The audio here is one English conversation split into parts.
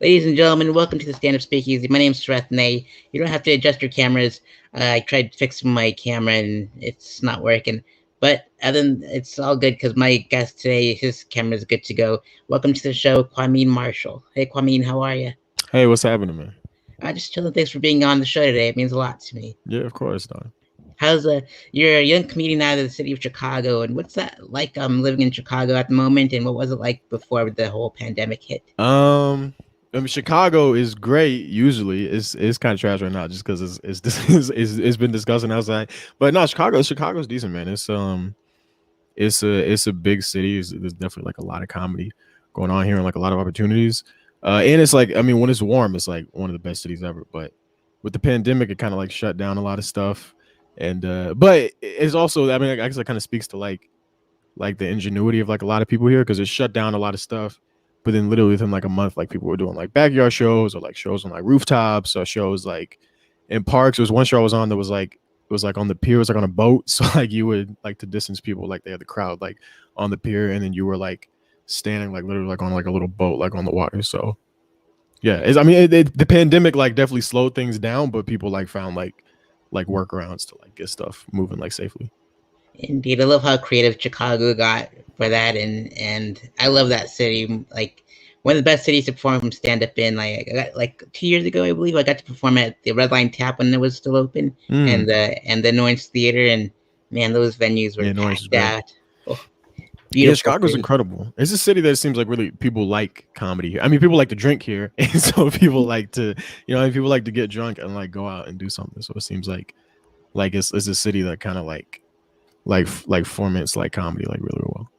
Ladies and gentlemen, welcome to the Stand Up Speakeasy. My name's Sreth Nay. You don't have to adjust your cameras. I tried fixing my camera and it's not working. But other than it's all good because my guest today, his camera is good to go. Welcome to the show, Kwamin Marshall. Hey, Kwamin, how are you? Hey, what's happening, man? Just chilling. Thanks for being on the show today. It means a lot to me. Yeah, of course, Don. How's you're a young comedian out of the city of Chicago, and what's that like? Living in Chicago at the moment, and what was it like before the whole pandemic hit? Um, I mean, Chicago is great. Usually, it's kind of trash right now, just because it's been discussing outside. But no, Chicago's decent, man. It's a big city. There's definitely like a lot of comedy going on here and like a lot of opportunities. And it's like, I mean, when it's warm, it's like one of the best cities ever. But with the pandemic, it kind of like shut down a lot of stuff. And but it's also, I mean, I guess it kind of speaks to like the ingenuity of like a lot of people here, because it shut down a lot of stuff. But then literally within like a month, like people were doing like backyard shows or like shows on like rooftops or shows like in parks. There was one show I was on that was like, it was like on the pier, it was like on a boat. So like you would like to distance people, like they had the crowd like on the pier, and then you were like standing like literally like on like a little boat like on the water. So yeah, I mean the pandemic like definitely slowed things down, but people like found like workarounds to like get stuff moving like safely. Indeed, I love how creative Chicago got for that, and I love that city. Like one of the best cities to perform from stand up in. Like I got, like 2 years ago, I believe I got to perform at the Red Line Tap when it was still open, Mm. and the Noise Theater, and man, those venues were Yeah, noise is packed great. out. Oh, Yeah, beautiful Chicago's city. incredible. It's a city that seems like really people like comedy here. I mean, people like to drink here, and so people like to, people like to get drunk and like go out and do something. So it seems like it's a city that kind of like formats like comedy like really well.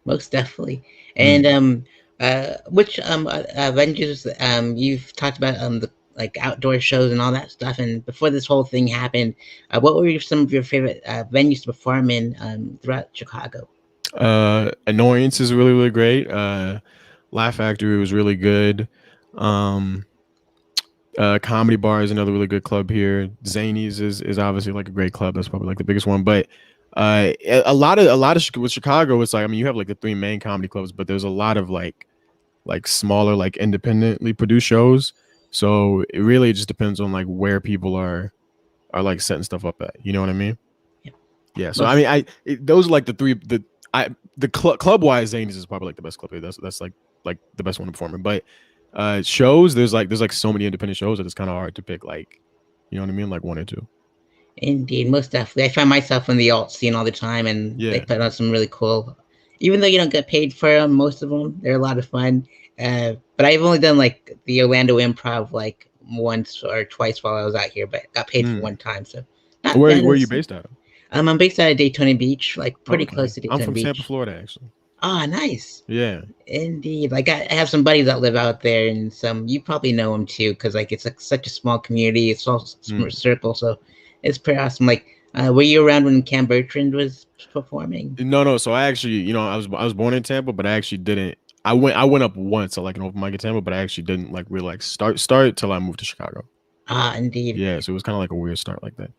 Most definitely. And Mm. which venues you've talked about the like outdoor shows and all that stuff. And before this whole thing happened, what were some of your favorite venues to perform in throughout Chicago? Annoyance is really great. Laugh Factory was really good. Um, Comedy Bar is another really good club here. Zanies is obviously like a great club. That's probably like the biggest one. But a lot of with Chicago, it's like, I mean, you have like the three main comedy clubs, but there's a lot of like smaller like independently produced shows. So it really just depends on like where people are like setting stuff up at. You know what I mean? Yeah, Yeah. So I most mean, those are like the three the club wise, Zanies is probably like the best club here. That's like the best one to perform in. But shows, there's like so many independent shows that it's kind of hard to pick, like, you know what I mean, like one or two. indeed, most definitely. I find myself in the alt scene all the time, and they Yeah. put on some really cool. Even though you don't get paid for them, most of them they're a lot of fun. But I've only done like the Orlando Improv like once or twice while I was out here, but got paid for Mm. one time, so not Where bad. where are you As based out of? I'm based out of Daytona Beach, like Oh, pretty okay. close to I'm Daytona from Tampa, Beach. Florida, actually. Ah, nice. Yeah. Indeed. Like I have some buddies that live out there, and some you probably know them too, because like it's like such a small community. It's all small Mm. circle, so it's pretty awesome. Like, were you around when Cam Bertrand was performing? No. So I actually, I was born in Tampa, but I actually didn't. I went up once to like an open mic in Tampa, but I actually didn't like really like start till I moved to Chicago. Ah, indeed. Yeah, so it was kind of like a weird start like that.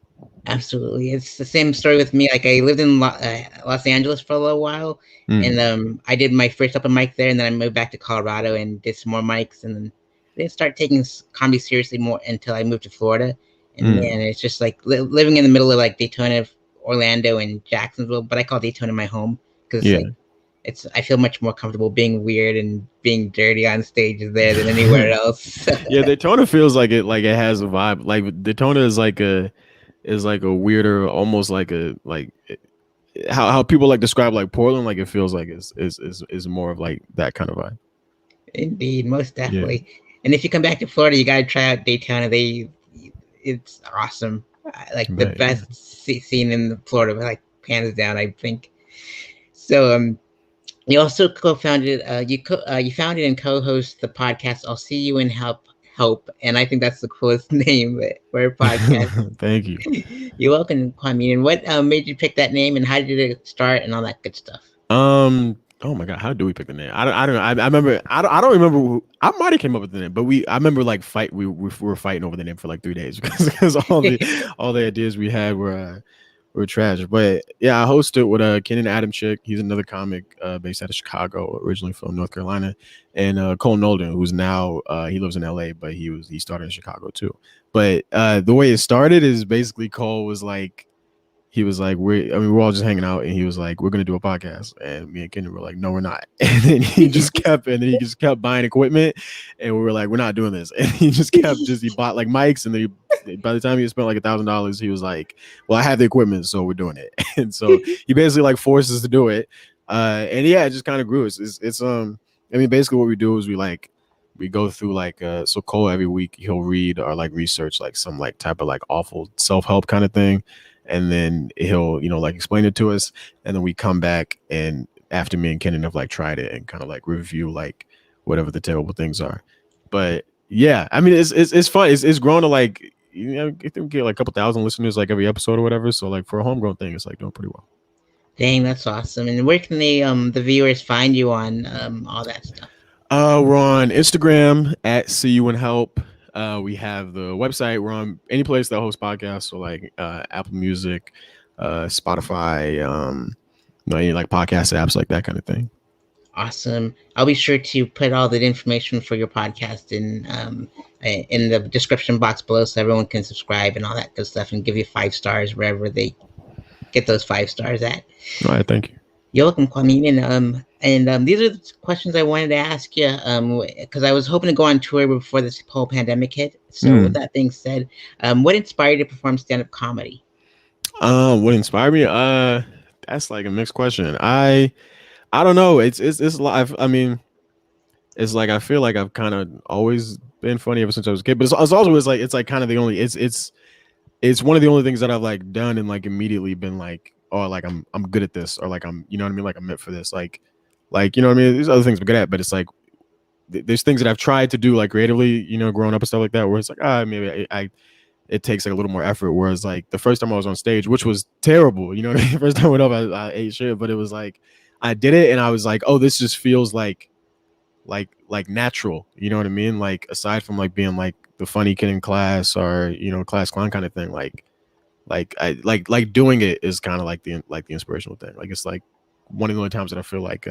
Absolutely. It's the same story with me. Like I lived in Los Angeles for a little while, and Mm. I did my first open mic there, and then I moved back to Colorado and did some more mics, and then I didn't start taking comedy seriously more until I moved to Florida. And Mm. man, it's just like living in the middle of like Daytona, Orlando, and Jacksonville, but I call Daytona my home because Yeah. like it's I feel much more comfortable being weird and being dirty on stages there than anywhere else. Yeah, Daytona feels like it has a vibe. Like Daytona is like a weirder, almost like a like how people like describe like Portland. Like it feels like is more of like that kind of vibe. Indeed, most Yeah, definitely. And if you come back to Florida, you gotta try out Daytona. It's awesome. Like the but yeah. best scene in Florida, like hands down, I think. So, you also co-founded, you founded and co-host the podcast. I'll see you in help, and I think that's the coolest name for a podcast. Thank you. You're welcome, Kwame. And what made you pick that name, and how did it start, and all that good stuff? Oh my god, how do we pick the name? I don't know. I remember. I don't remember. I might have came up with the name, but I remember like we were fighting over the name for like 3 days because all the ideas we had we're trash. But yeah, I hosted with Kenan Adam Chick. He's another comic based out of Chicago, originally from North Carolina, and Cole Nolden, who's now he lives in LA, but he started in Chicago too. But the way it started is basically Cole was like, he was like, we're all just hanging out, and he was like, we're gonna do a podcast, and me and Kenan were like, no, we're not. And then he just kept buying equipment, and we were like, we're not doing this. And he bought like mics, and then by the time he spent like $1,000, he was like, well, I have the equipment, so we're doing it. And so he basically like forced us to do it, and yeah, it just kind of grew. It's I mean, basically what we do is we go through like so Cole every week he'll read or like research like some like type of like awful self-help kind of thing, and then he'll like explain it to us, and then we come back, and after me and Kenan have like tried it and kind of like review like whatever the terrible things are. But yeah, I mean it's fun. It's grown to like, I think we get like a couple thousand listeners like every episode or whatever, so like for a homegrown thing it's like doing pretty well. Dang, that's awesome. And where can they the viewers find you on all that stuff? We're on Instagram at See You and Help. We have the website. We're on any place that hosts podcasts, so like Apple Music, Spotify, any like podcast apps, like that kind of thing. Awesome. I'll be sure to put all the information for your podcast in the description box below, so everyone can subscribe and all that good stuff, and give you 5 stars wherever they get those 5 stars at. All right, thank you. You're welcome, Kwamin. And these are the questions I wanted to ask you because I was hoping to go on tour before this whole pandemic hit. So, with that being said, what inspired you to perform stand-up comedy? What inspired me? That's like a mixed question. I don't know. It's live. I mean, it's like I feel like I've kind of always been funny ever since I was a kid. But it's also it's like kind of the only it's one of the only things that I've like done and like immediately been like, oh, like I'm good at this, or like I'm, you know what I mean, like I'm meant for this, like you know what I mean. There's other things I'm good at, but it's like there's things that I've tried to do like creatively, growing up and stuff like that, where it's like maybe I it takes like a little more effort. Whereas like the first time I was on stage, which was terrible, you know what I mean. First time I went up, I ate shit, but it was like I did it, and I was like, oh, this just feels like natural, you know what I mean? Like aside from like being like the funny kid in class, or class clown kind of thing, I like doing it is kind of like the inspirational thing. Like it's like one of the only times that I feel like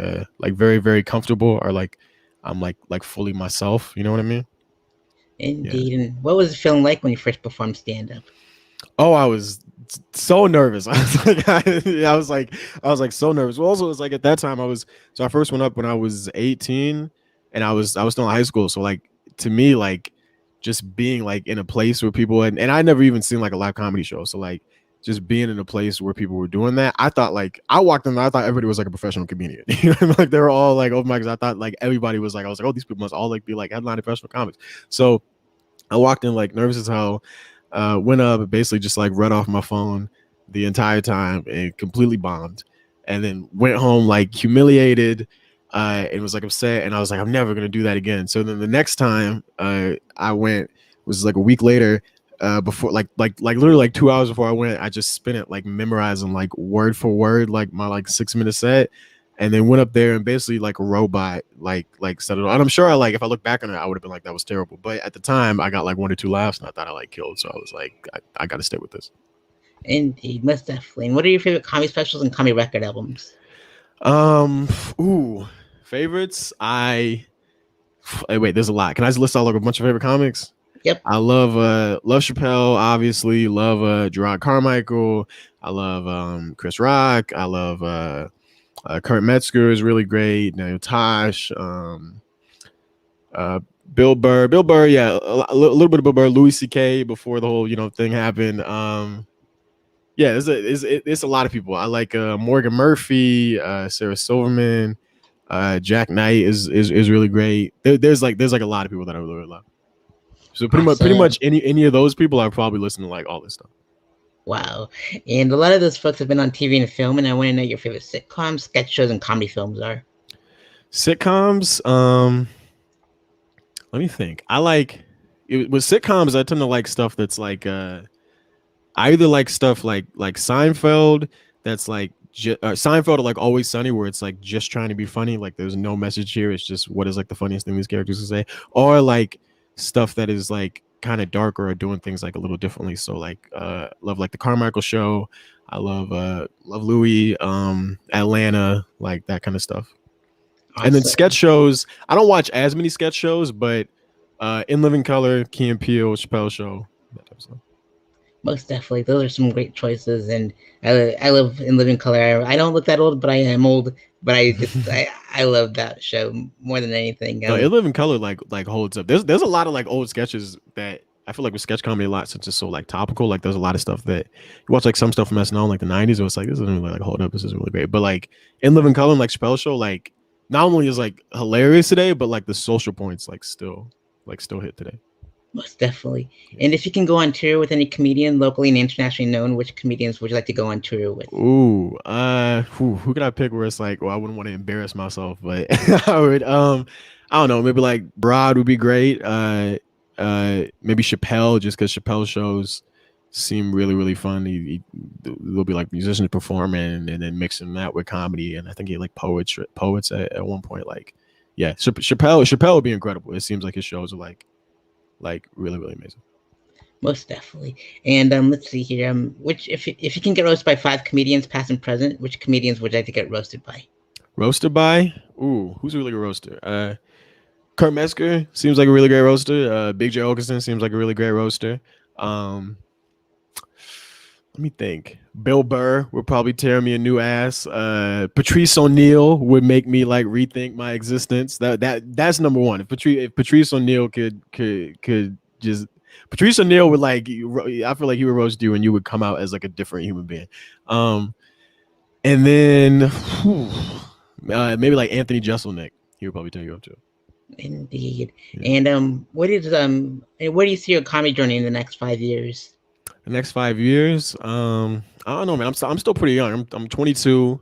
very very comfortable, or like I'm like fully myself, you know what I mean? Indeed. Yeah. And what was it feeling like when you first performed stand-up? Oh, I was so nervous. I was like, I was like so nervous. Well, also, it's like at that time I first went up when I was 18, and I was still in high school. So like to me, like just being like in a place where people and I never even seen like a live comedy show. So like just being in a place where people were doing that, I thought like I walked in, I thought everybody was like a professional comedian. Like they were all like open mics. I thought like everybody was like, I was like, oh, these people must all like be like headlining professional comics. So I walked in like nervous as hell. Went up, basically just like read off my phone the entire time and completely bombed, and then went home like humiliated, and was like upset, and I was like, I'm never gonna do that again. So then the next time I went was like a week later, before like literally like 2 hours before I went, I just spent it like memorizing like word for word like my like 6-minute set, and then went up there and basically like a robot like said it all. And I'm sure if I look back on it, I would have been like, that was terrible. But at the time I got like 1 or 2 laughs, and I thought I like killed. So I was like, I gotta stay with this. Indeed, most definitely. And what are your favorite comedy specials and comedy record albums? Favorites. Wait, there's a lot. Can I just list out like a bunch of favorite comics? Yep. I love Chappelle, obviously. Love Gerard Carmichael. I love Chris Rock. I love Kurt Metzger is really great. Now Tosh, Bill Burr, yeah, a little bit of Bill Burr, Louis C.K. before the whole thing happened. Yeah, it's a lot of people. I like Morgan Murphy, Sarah Silverman, Jack Knight is really great. There's like a lot of people that I really love. So pretty much any of those people, I probably listen to like all this stuff. Wow. And a lot of those folks have been on TV and film, and I want to know your favorite sitcoms, sketch shows, and comedy films are. Sitcoms, let me think. I like with sitcoms, I tend to like stuff that's like I either like stuff like Seinfeld, that's like Seinfeld, or like Always Sunny, where it's like just trying to be funny, like there's no message here, it's just what is like the funniest thing these characters can say, or like stuff that is like kind of darker or doing things like a little differently. So like love like the Carmichael Show, I love Louis, Atlanta, like that kind of stuff. And then sketch Awesome. shows. I don't watch as many sketch shows, but In Living Color, Key and Peele, Chappelle Show, that type of stuff. Most definitely, those are some great choices, and I love In Living Color. I don't look that old, but I am old. But I love that show more than anything. No, In Living Color like holds up. There's a lot of like old sketches that I feel like with sketch comedy a lot since it's so like topical. Like there's a lot of stuff that you watch like some stuff from SNL in like the '90s. It was like this isn't really like hold up. This isn't really great. But like In Living Color and like Chappelle Show, like not only is like hilarious today, but like the social points like still hit today. Most definitely. Yeah. And if you can go on tour with any comedian, locally and internationally known, which comedians would you like to go on tour with? Ooh, who could I pick where it's like, well, I wouldn't want to embarrass myself, but I would, I don't know, maybe like Broad would be great. Maybe Chappelle, just because Chappelle shows seem really, really fun. There'll be like musicians performing and then mixing that with comedy, and I think he had like poets at one point. Like, yeah, Chappelle would be incredible. It seems like his shows are like really, really amazing. Most definitely. And let's see here. Which if you can get roasted by five comedians, past and present, which comedians would you like to get roasted by? Roasted by, ooh, who's a really good roaster? Kurt Metzger seems like a really great roaster. Big J Okerson seems like a really great roaster. Um, Let me think. Bill Burr would probably tear me a new ass. Patrice O'Neill would make me like rethink my existence. That's number one. If Patrice O'Neill could just Patrice O'Neill would like I feel like he would roast you and you would come out as like a different human being. Um, and then maybe like Anthony Jeselnik. He would probably tear you up too. Indeed. Yeah. And where do you see your comedy journey in the next 5 years? The next 5 years, I don't know, man. I'm still pretty young. I'm 22,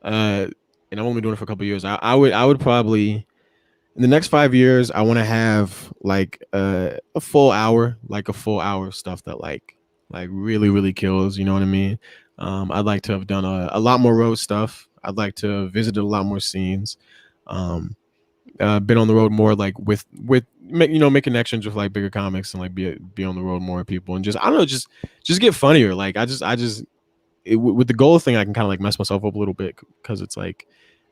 and I've only been doing it for a couple of years. I would probably in the next 5 years I want to have like a full hour of stuff that like really really kills. You know what I mean? I'd like to have done a lot more road stuff. I'd like to have visited a lot more scenes. Um, been on the road more like with make connections with like bigger comics and like be on the road more with people and just I don't know just get funnier. Like I just with the goal thing I can kind of like mess myself up a little bit because it's like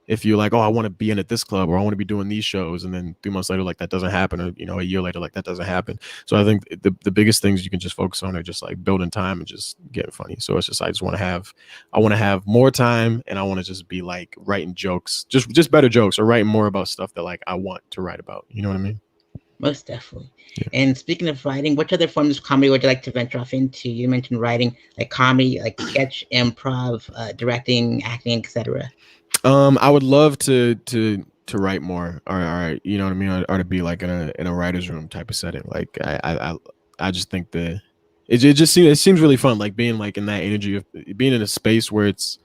if you're like, oh, I want to be in at this club or I want to be doing these shows, and then 3 months later, like that doesn't happen, or a year later, like that doesn't happen. So I think the biggest things you can just focus on are just like building time and just getting funny. So it's just I want to have more time, and I want to just be like writing jokes, just better jokes, or writing more about stuff that like I want to write about. You know what I mean? Most definitely. Yeah. And speaking of writing, which other forms of comedy would you like to venture off into? You mentioned writing, like comedy, like sketch, improv, directing, acting, etc. I would love to write more, or you know what I mean, or to be like in a writer's room type of setting. Like I just think that it seems really fun, like being like in that energy of being in a space where it's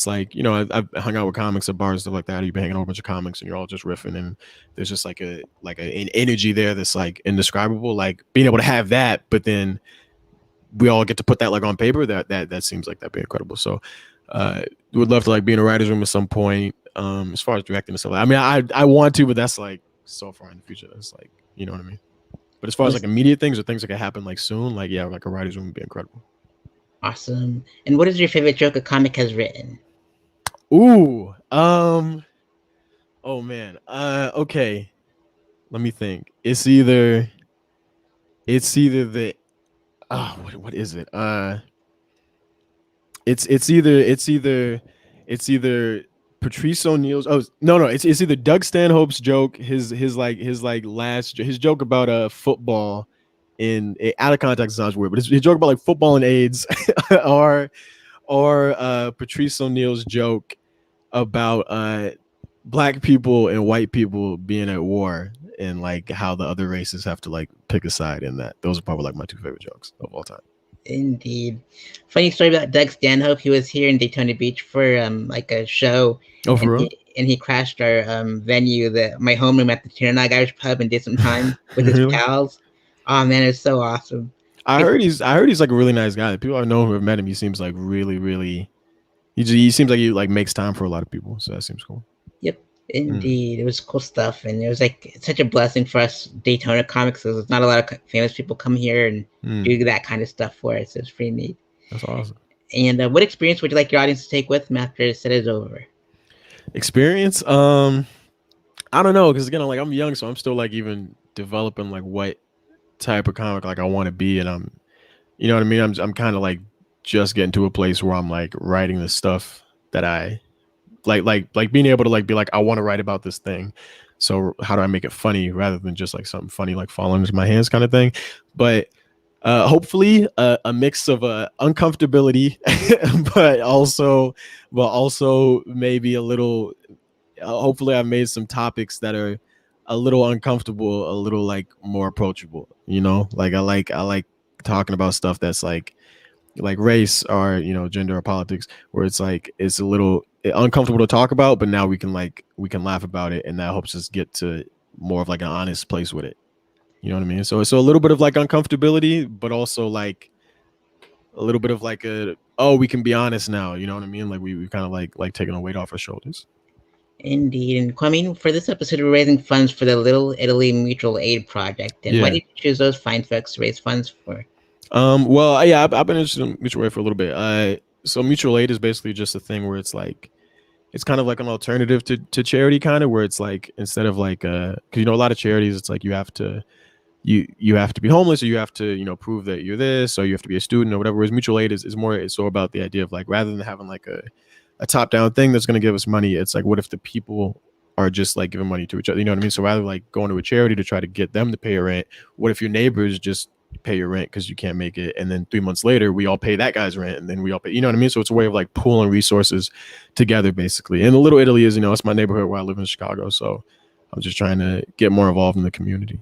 like I've hung out with comics at bars and stuff like that. You've been hanging out with a bunch of comics and you're all just riffing, and there's just an energy there that's like indescribable. Like being able to have that, but then we all get to put that like on paper. That seems like that'd be incredible. So would love to like be in a writer's room at some point. As far as directing and stuff, I mean, I want to, but that's like so far in the future. That's like you know what I mean. But as far as like Most immediate things or things that could happen like soon, like yeah, like a writer's room would be incredible. awesome. And what is your favorite joke a comic has written? Ooh, oh man, okay. Let me think. It's either the what is it? It's either Patrice O'Neill's. Oh no, it's either Doug Stanhope's joke, his last his joke about football in out of context sounds weird, but his joke about like football and AIDS, or Patrice O'Neill's joke about black people and white people being at war and like how the other races have to like pick a side in that. Those are probably like my two favorite jokes of all time. Indeed. Funny story about Doug Stanhope. He was here in Daytona Beach for like a show, Oh, and for real? he crashed our venue, my homeroom at the Tiernog Irish Pub, and did some time with his Really? pals. Oh man, it's so awesome. I It's heard he's like a really nice guy. The people I know who have met him, he seems like really, really. He seems like he like makes time for a lot of people, so that seems cool. Yep, Mm, indeed. It was cool stuff, and it was like such a blessing for us Daytona comics because not a lot of famous people come here and mm, do that kind of stuff for us. It's pretty neat. that's awesome. And what experience would you like your audience to take with them after the set is over? Experience. I don't know, because again, like I'm young, so I'm still like even developing like what type of comic like I want to be, and you know what I mean. I'm kind of like just getting to a place where I'm like writing the stuff that I like being able to like be like I want to write about this thing. So how do I make it funny rather than just like something funny like falling into my hands kind of thing? But hopefully a mix of uncomfortability, but also maybe a little. Hopefully, I've made some topics that are a little uncomfortable, a little like more approachable. You know, like I like talking about stuff that's like race or gender or politics, where it's like it's a little uncomfortable to talk about, but now we can laugh about it, and that helps us get to more of like an honest place with it. You know what I mean? So a little bit of like uncomfortability, but also like a little bit of like a oh, we can be honest now. You know what I mean? Like we kind of like taking a weight off our shoulders. Indeed. And Kwame, for this episode, we're raising funds for the Little Italy Mutual Aid Project. And why Yeah. did you choose those fine folks to raise funds for? Well, yeah, I've been interested in mutual aid for a little bit. So mutual aid is basically just a thing where it's like it's kind of like an alternative to charity, kind of where it's like instead of like because a lot of charities, it's like you have to be homeless, or you have to prove that you're this, or you have to be a student or whatever. Whereas mutual aid is more it's so about the idea of like rather than having like a top down thing that's going to give us money, it's like what if the people are just like giving money to each other, you know what I mean? So rather like going to a charity to try to get them to pay your rent, what if your neighbors just pay your rent because you can't make it, and then 3 months later we all pay that guy's rent, and then we all pay, you know what I mean? So it's a way of like pooling resources together basically. And the Little Italy is it's my neighborhood where I live in Chicago, so I'm just trying to get more involved in the community.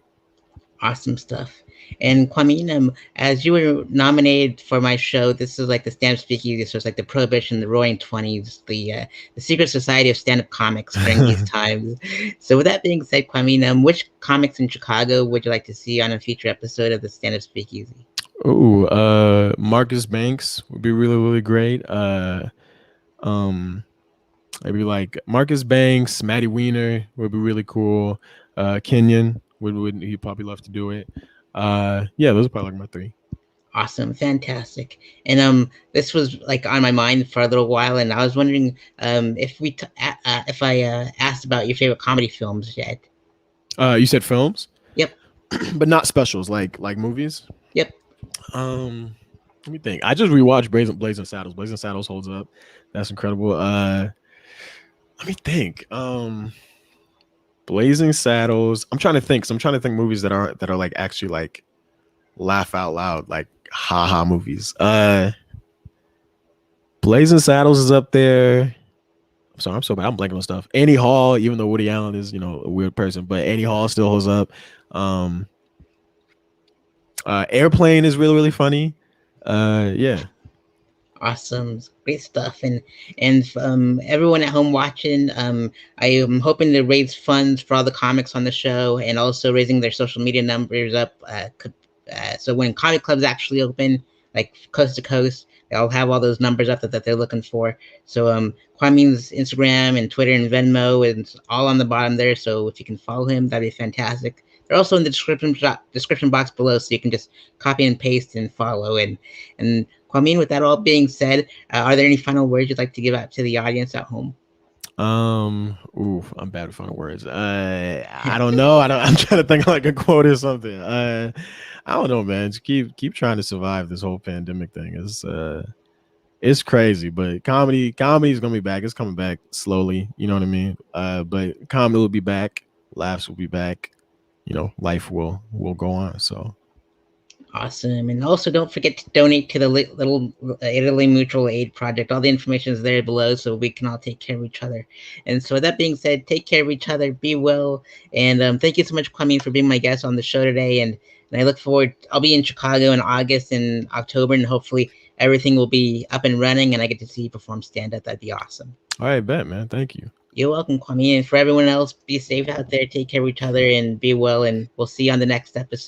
Awesome stuff. And Kwame, as you were nominated for my show, this is like the stand-up speakeasy, so it's like the Prohibition, the Roaring Twenties, the secret society of stand-up comics during these times. So with that being said, Kwame, which comics in Chicago would you like to see on a future episode of the stand-up speakeasy? Oh, Marcus Banks would be really, really great. Um, Maybe like Marcus Banks, Maddie Weiner would be really cool. Kenyon would he'd probably love to do it. Yeah, those are probably like my three. Awesome, fantastic. And this was like on my mind for a little while, and I was wondering if I asked about your favorite comedy films yet. You said films, Yep, but not specials like movies. yep. Let me think. I just rewatched Blazing Saddles. Blazing Saddles holds up. That's incredible. Let me think. Blazing Saddles. I'm trying to think. So I'm trying to think movies that are like actually like laugh out loud, like haha movies. Blazing Saddles is up there. I'm sorry, I'm so bad. I'm blanking on stuff. Annie Hall, even though Woody Allen is a weird person, but Annie Hall still holds up. Um, Airplane is really really funny. Yeah. Awesome, great stuff. And everyone at home watching, I am hoping to raise funds for all the comics on the show, and also raising their social media numbers up. So when comic clubs actually open, like coast to coast, they'll have all those numbers up that they're looking for. So Kwame's Instagram and Twitter and Venmo is all on the bottom there. So if you can follow him, that'd be fantastic. They're also in the description box below, so you can just copy and paste and follow. And Kwame, with that all being said, are there any final words you'd like to give out to the audience at home? Ooh, I'm bad with final words. I don't know. I'm trying to think of like a quote or something. I don't know, man. Just keep trying to survive this whole pandemic thing. It's crazy, but comedy is gonna be back. It's coming back slowly. You know what I mean? But comedy will be back. Laughs will be back. Life will go on. So Awesome. And also don't forget to donate to the Little Italy Mutual Aid Project. All the information is there below, so we can all take care of each other. And so with that being said, take care of each other, be well. And thank you so much, Kwame, for being my guest on the show today. And I look forward, I'll be in Chicago in August and October, and hopefully everything will be up and running and I get to see you perform stand-up. That'd be awesome. all right, bet, man. Thank you. You're welcome, Kwame. And for everyone else, be safe out there, take care of each other, and be well. And we'll see you on the next episode.